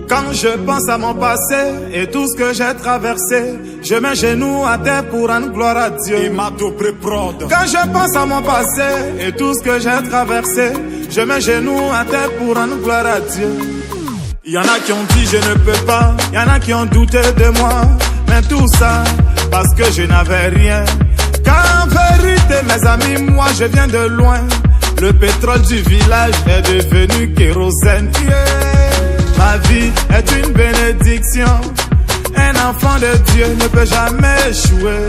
Quand je pense à mon passé et tout ce que j'ai traversé, je mets genoux à terre pour rendre gloire à Dieu. Quand je pense à mon passé et tout ce que j'ai traversé, je mets genoux à terre pour rendre gloire à Dieu. Il y en a qui ont dit je ne peux pas, il y en a qui ont douté de moi, mais tout ça parce que je n'avais rien. Car en vérité mes amis, moi je viens de loin. Le pétrole du village est devenu kérosène. Ma vie est une bénédiction. Un enfant de Dieu ne peut jamais échouer.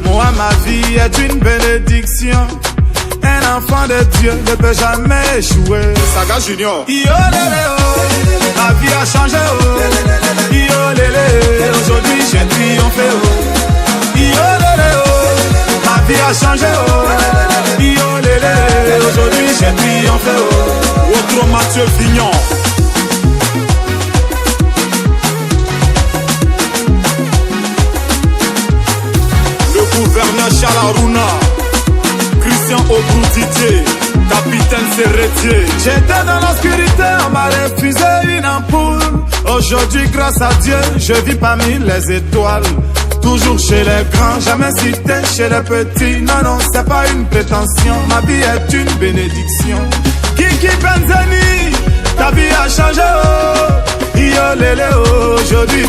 Moi ma vie est une bénédiction. Un enfant de Dieu ne peut jamais échouer. Saga Junior. Yo lélé oh, ma vie a changé oh. Yo lélé, aujourd'hui j'ai triomphé oh. Yo lélé oh, ma vie a changé oh. Yo lélé, aujourd'hui j'ai triomphé oh. Autre Mathieu Vignon. Le gouverneur Charles Aruna. Christian Obroutier, capitaine Serretier. J'étais dans l'obscurité, on m'a refusé une ampoule. Aujourd'hui, grâce à Dieu, je vis parmi les étoiles. Toujours chez les grands, jamais cité chez les petits. Non, non, c'est pas une prétention. Ma vie est une bénédiction. Kiki Benzeni, ta vie a changé, oh. Yo lélé, oh. Aujourd'hui